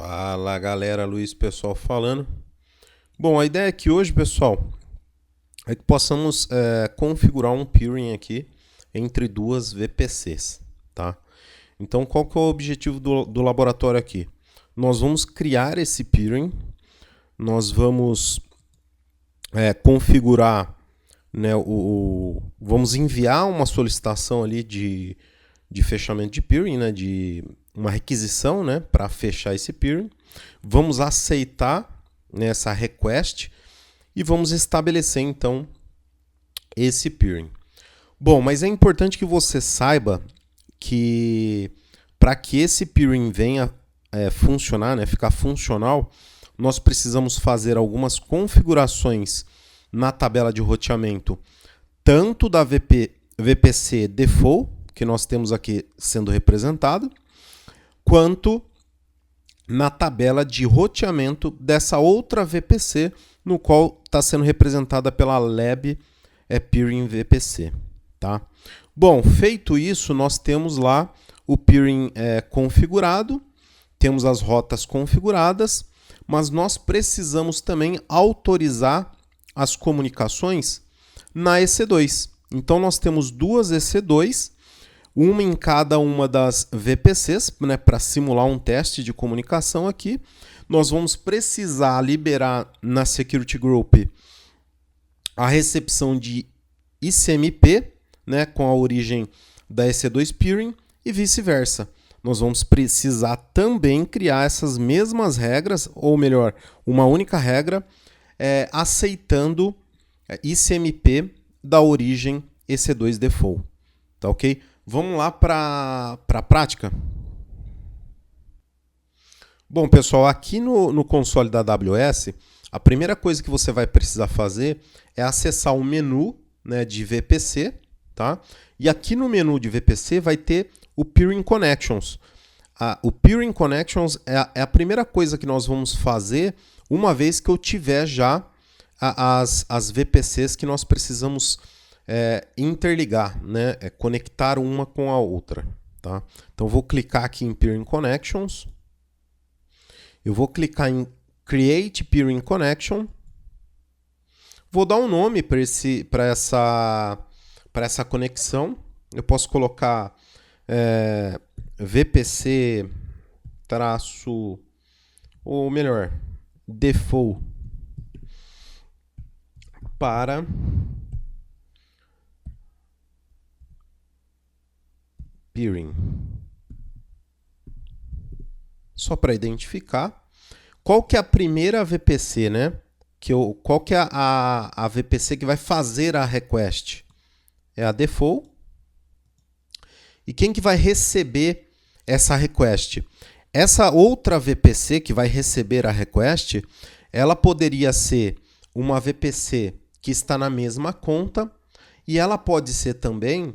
Fala galera, Luiz pessoal falando. Bom, a ideia aqui hoje, pessoal, é que possamos configurar um peering aqui entre duas VPCs, tá? Então, qual que é o objetivo do laboratório aqui? Nós vamos criar esse peering, nós vamos configurar, né, vamos enviar uma solicitação ali de fechamento de peering, né, de uma requisição, né, para fechar esse peering. Vamos aceitar, né, essa request e vamos estabelecer então esse peering. Bom, mas é importante que você saiba que para que esse peering venha funcionar, né, ficar funcional, nós precisamos fazer algumas configurações na tabela de roteamento, tanto da VPC default, que nós temos aqui sendo representado, quanto na tabela de roteamento dessa outra VPC, no qual está sendo representada pela lab peering VPC. Tá? Bom, feito isso, nós temos lá o peering configurado, temos as rotas configuradas, mas nós precisamos também autorizar as comunicações na EC2. Então, nós temos duas EC2, uma em cada uma das VPCs, né, para simular um teste de comunicação aqui. Nós vamos precisar liberar na Security Group a recepção de ICMP, né, com a origem da EC2 Peering e vice-versa. Nós vamos precisar também criar essas mesmas regras, ou melhor, uma única regra, aceitando ICMP da origem EC2 Default. Tá ok? Vamos lá para a prática? Bom, pessoal, aqui no console da AWS, a primeira coisa que você vai precisar fazer é acessar o menu, né, de VPC, tá? E aqui no menu de VPC vai ter o Peering Connections. O Peering Connections é a primeira coisa que nós vamos fazer uma vez que eu tiver já as VPCs que nós precisamos interligar, né? Conectar uma com a outra. Tá? Então, eu vou clicar aqui em Peering Connections. Eu vou clicar em Create Peering Connection. Vou dar um nome para essa conexão. Eu posso colocar VPC ou melhor, default para peering. Só para identificar. Qual que é a primeira VPC, né? Qual que é a VPC que vai fazer a request? É a default. E quem que vai receber essa request? Essa outra VPC que vai receber a request, ela poderia ser uma VPC que está na mesma conta e ela pode ser também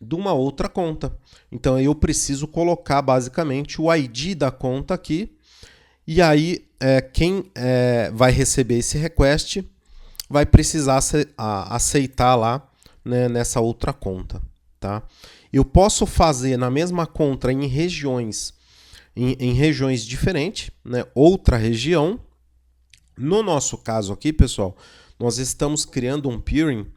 de uma outra conta. Então, eu preciso colocar basicamente o ID da conta aqui e aí quem vai receber esse request vai precisar aceitar lá, né, nessa outra conta. Tá? Eu posso fazer na mesma conta em regiões diferentes, né, outra região. No nosso caso aqui, pessoal, nós estamos criando um peering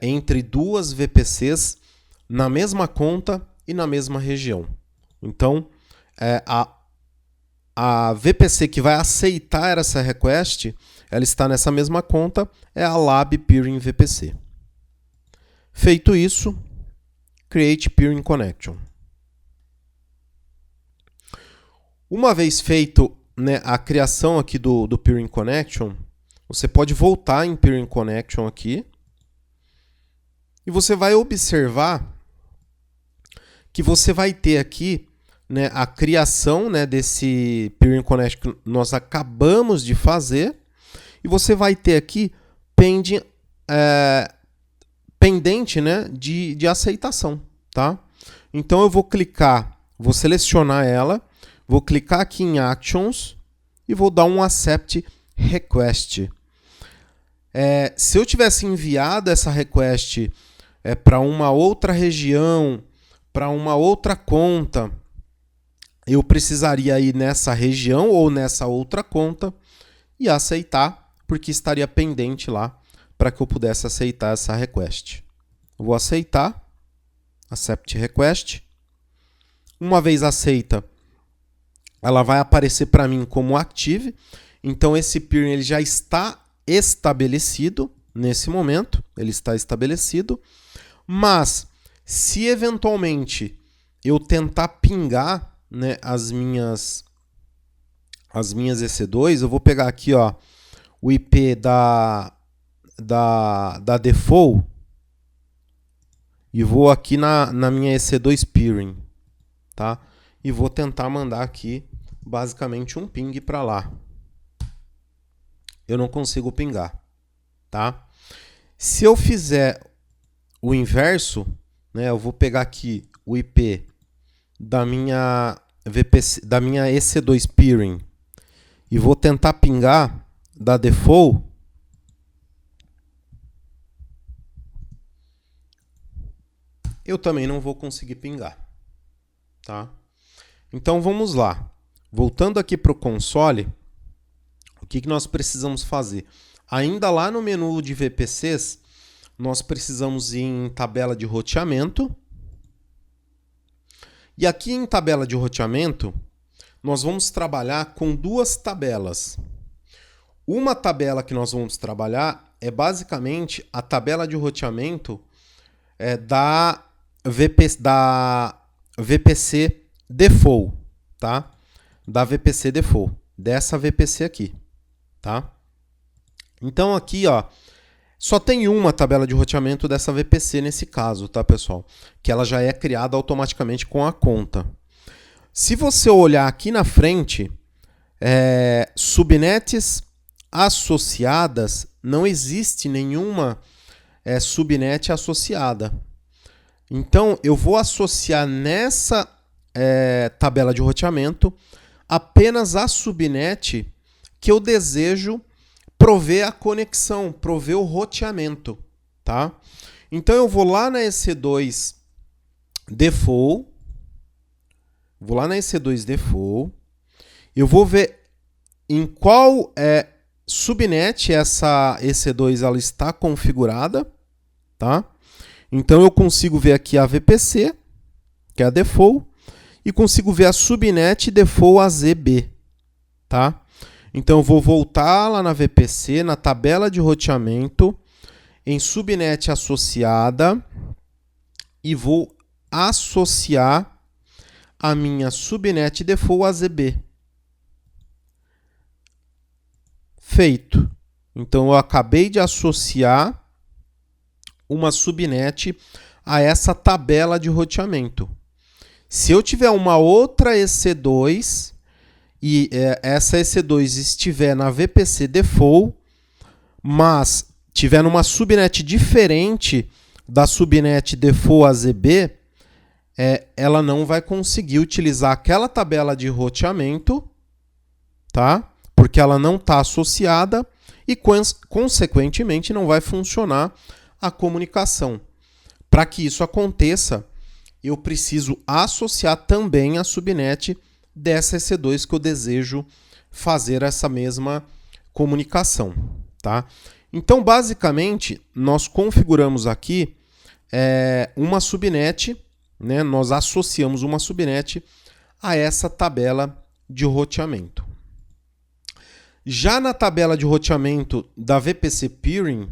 entre duas VPCs na mesma conta e na mesma região. Então, a VPC que vai aceitar essa request, ela está nessa mesma conta, é a Lab Peering VPC. Feito isso, Create Peering Connection. Uma vez feito, né, a criação aqui do Peering Connection, você pode voltar em Peering Connection aqui e você vai observar que você vai ter aqui, né, a criação, né, desse Peering Connection que nós acabamos de fazer e você vai ter aqui pendente, né, de aceitação. Tá? Então eu vou selecionar ela, vou clicar aqui em Actions e vou dar um Accept Request. Se eu tivesse enviado essa request para uma outra região, para uma outra conta, eu precisaria ir nessa região ou nessa outra conta e aceitar, porque estaria pendente lá para que eu pudesse aceitar essa request. Eu vou aceitar, accept request. Uma vez aceita, ela vai aparecer para mim como active. Então esse peering ele já está estabelecido nesse momento, ele está estabelecido. Mas se eventualmente eu tentar pingar, né, as minhas EC2, eu vou pegar aqui, ó, o IP da default e vou aqui na minha EC2 peering, tá? E vou tentar mandar aqui basicamente um ping para lá. Eu não consigo pingar, tá? Se eu fizer o inverso, né, eu vou pegar aqui o IP da minha VPC, da minha EC2 peering e vou tentar pingar da default. Eu também não vou conseguir pingar, tá? Então vamos lá. Voltando aqui para o console, o que nós precisamos fazer? Ainda lá no menu de VPCs, nós precisamos ir em tabela de roteamento. E aqui em tabela de roteamento, nós vamos trabalhar com duas tabelas. Uma tabela que nós vamos trabalhar é basicamente a tabela de roteamento da VPC default, tá? Da VPC default, dessa VPC aqui, tá? Então aqui, ó, só tem uma tabela de roteamento dessa VPC nesse caso, tá, pessoal? Que ela já é criada automaticamente com a conta. Se você olhar aqui na frente, subnets associadas, não existe nenhuma subnet associada. Então, eu vou associar nessa tabela de roteamento apenas a subnet que eu desejo prover a conexão, prover o roteamento, tá? Então eu vou lá na EC2 default, eu vou ver em qual subnet essa EC2 ela está configurada, tá? Então eu consigo ver aqui a VPC, que é a default, e consigo ver a subnet default AZB, tá? Então eu vou voltar lá na VPC, na tabela de roteamento, em subnet associada, e vou associar a minha subnet default AZB. Feito. Então eu acabei de associar uma subnet a essa tabela de roteamento. Se eu tiver uma outra EC2 e essa EC2 estiver na VPC default, mas tiver numa subnet diferente da subnet default AZB, ela não vai conseguir utilizar aquela tabela de roteamento, tá? Porque ela não está associada e, consequentemente, não vai funcionar a comunicação. Para que isso aconteça, eu preciso associar também a subnet dessa EC2 que eu desejo fazer essa mesma comunicação, tá? Então, basicamente, nós configuramos aqui uma subnet, né? Nós associamos uma subnet a essa tabela de roteamento. Já na tabela de roteamento da VPC Peering,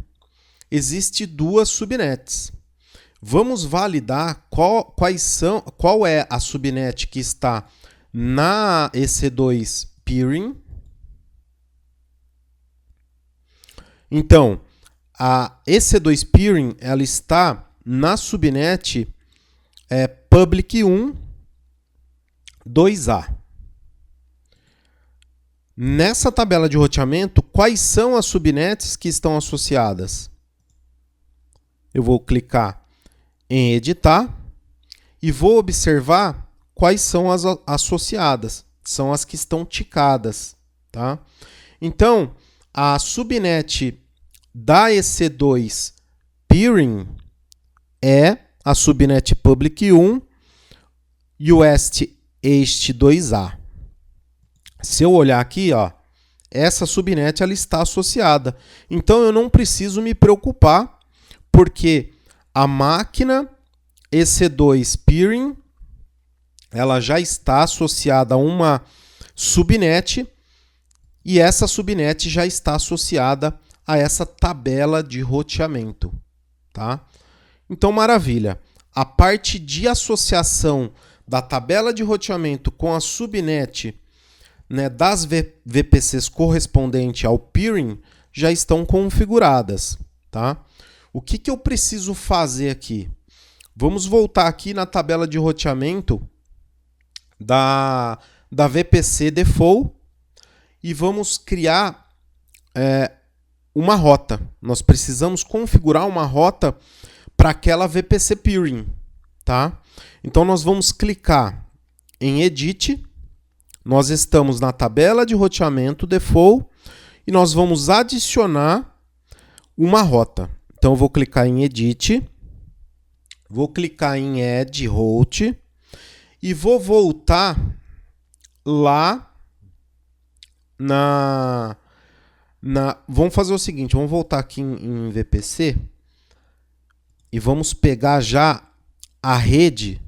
existe duas subnets. Vamos validar qual é a subnet que está na EC2 Peering. Então, a EC2 Peering ela está na subnet public 1 2A. Nessa tabela de roteamento, quais são as subnets que estão associadas? Eu vou clicar em editar e vou observar quais são as associadas. São as que estão ticadas, tá? Então, a subnet da EC2 Peering é a subnet public 1 UST este 2A. Se eu olhar aqui, ó, essa subnet ela está associada. Então eu não preciso me preocupar, porque a máquina EC2 peering ela já está associada a uma subnet e essa subnet já está associada a essa tabela de roteamento, tá? Então, maravilha. A parte de associação da tabela de roteamento com a subnet, né, das VPCs correspondente ao peering já estão configuradas, tá? O que eu preciso fazer aqui? Vamos voltar aqui na tabela de roteamento da VPC default e vamos criar uma rota. Nós precisamos configurar uma rota para aquela VPC peering, tá? Então nós vamos clicar em Edit. Nós estamos na tabela de roteamento default e nós vamos adicionar uma rota. Então eu vou clicar em Edit, vou clicar em Add Route e vou voltar lá vamos fazer o seguinte, vamos voltar aqui em VPC e vamos pegar já a rede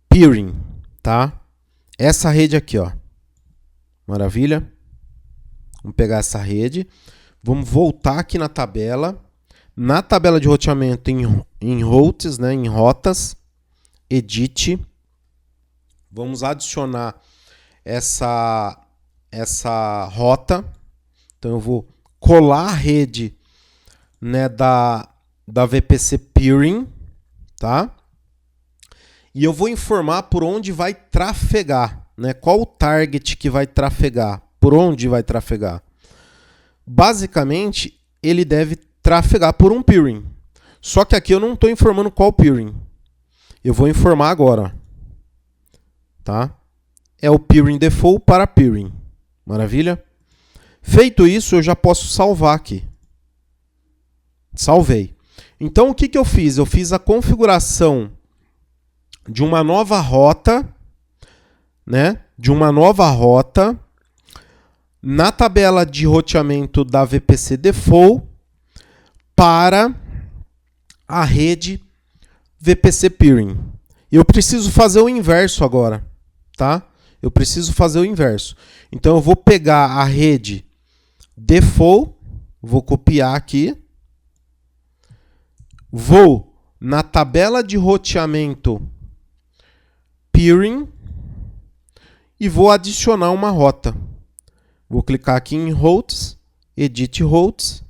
peering, tá? Essa rede aqui, ó. Maravilha? Vamos pegar essa rede, vamos voltar aqui na tabela de roteamento em routes, né, em rotas, Edit. Vamos adicionar essa rota. Então eu vou colar a rede, né, da VPC peering, tá? E eu vou informar por onde vai trafegar, né? Qual o target que vai trafegar, por onde vai trafegar. Basicamente, ele deve trafegar por um peering. Só que aqui eu não estou informando qual peering. Eu vou informar agora, tá? É o peering default para peering. Maravilha? Feito isso, eu já posso salvar aqui. Salvei. Então, o que eu fiz? Eu fiz a configuração de uma nova rota, né? De uma nova rota na tabela de roteamento da VPC default para a rede VPC peering. Eu preciso fazer o inverso agora, tá? Eu preciso fazer o inverso. Então eu vou pegar a rede default, vou copiar aqui, vou na tabela de roteamento peering e vou adicionar uma rota. Vou clicar aqui em Routes, Edit Routes,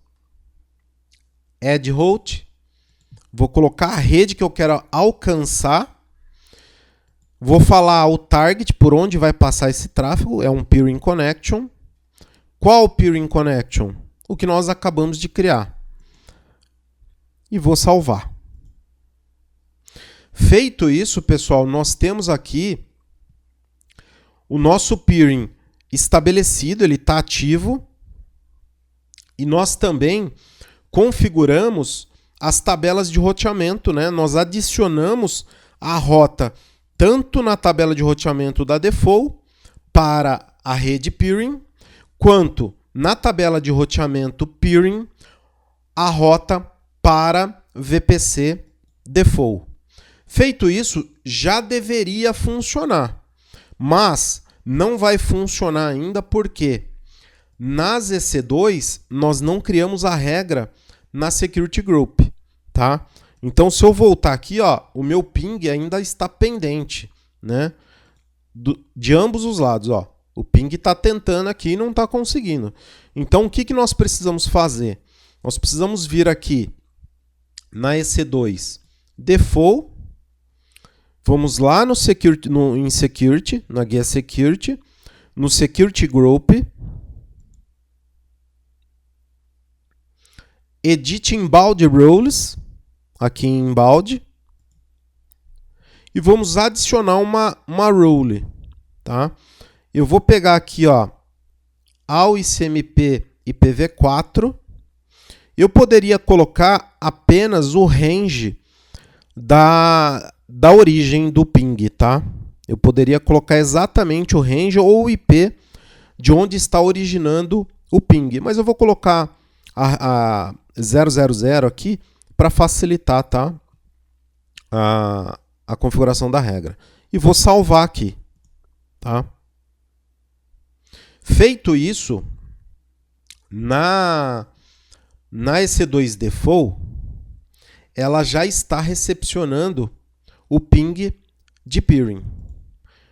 Add Route, vou colocar a rede que eu quero alcançar, vou falar o target, por onde vai passar esse tráfego, é um Peering Connection. Qual Peering Connection? O que nós acabamos de criar. E vou salvar. Feito isso, pessoal, nós temos aqui o nosso peering estabelecido, ele está ativo. E nós também configuramos as tabelas de roteamento, né? Nós adicionamos a rota tanto na tabela de roteamento da default para a rede peering, quanto na tabela de roteamento peering a rota para VPC default. Feito isso, já deveria funcionar, mas não vai funcionar ainda porque nas EC2 nós não criamos a regra na Security Group, tá? Então, se eu voltar aqui, ó, o meu ping ainda está pendente, né? De ambos os lados, ó. O ping está tentando aqui e não está conseguindo. Então, o que nós precisamos fazer? Nós precisamos vir aqui na EC2 Default. Vamos lá no Security, em Security, na guia Security, no Security Group. Edit Inbound Rules, aqui em Inbound. E vamos adicionar uma rule, tá? Eu vou pegar aqui, ó, ao ICMP IPv4. Eu poderia colocar apenas o range da origem do ping, tá? Eu poderia colocar exatamente o range ou o IP de onde está originando o ping. Mas eu vou colocar a 000 aqui para facilitar, tá? A configuração da regra. E vou salvar aqui. Tá? Feito isso, na EC2 Default, ela já está recepcionando o ping de peering.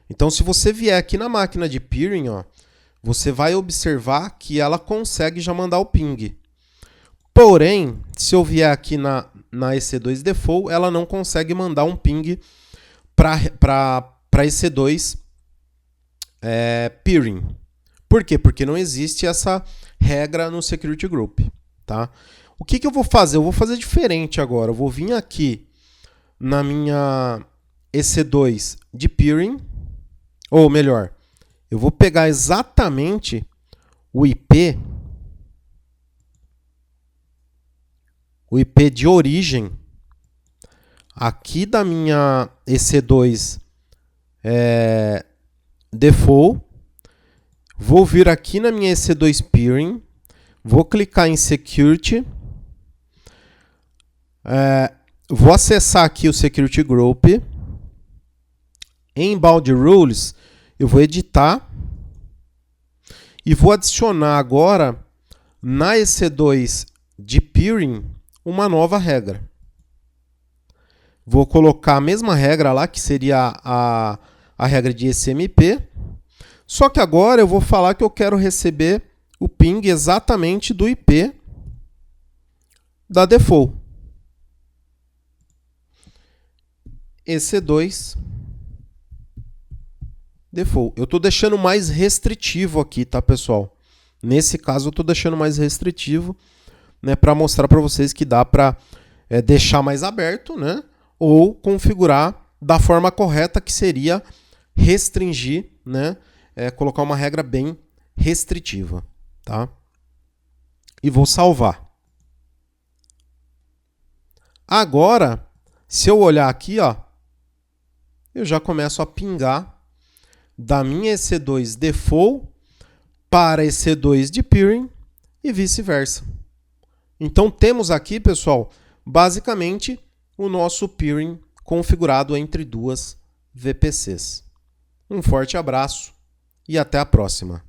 Então, se você vier aqui na máquina de peering, ó, você vai observar que ela consegue já mandar o ping. Porém, se eu vier aqui na EC2 Default, ela não consegue mandar um ping para EC2 peering. Por quê? Porque não existe essa regra no Security Group. Tá? O que eu vou fazer? Eu vou fazer diferente agora. Eu vou vir aqui na minha EC2 de peering, ou melhor, eu vou pegar exatamente o IP de origem aqui da minha EC2 Default, vou vir aqui na minha EC2 Peering, vou clicar em Security, vou acessar aqui o Security Group, em Bound Rules eu vou editar e vou adicionar agora na EC2 de Peering uma nova regra. Vou colocar a mesma regra lá, que seria a regra de ECMP, só que agora eu vou falar que eu quero receber o ping exatamente do IP da default. EC2 Default. Eu estou deixando mais restritivo aqui, tá, pessoal? Nesse caso eu estou deixando mais restritivo, né, para mostrar para vocês que dá para deixar mais aberto, né, ou configurar da forma correta, que seria restringir, né, colocar uma regra bem restritiva, tá? E vou salvar. Agora, se eu olhar aqui, ó, eu já começo a pingar da minha EC2 Default para EC2 de Peering e vice-versa. Então temos aqui, pessoal, basicamente o nosso Peering configurado entre duas VPCs. Um forte abraço e até a próxima.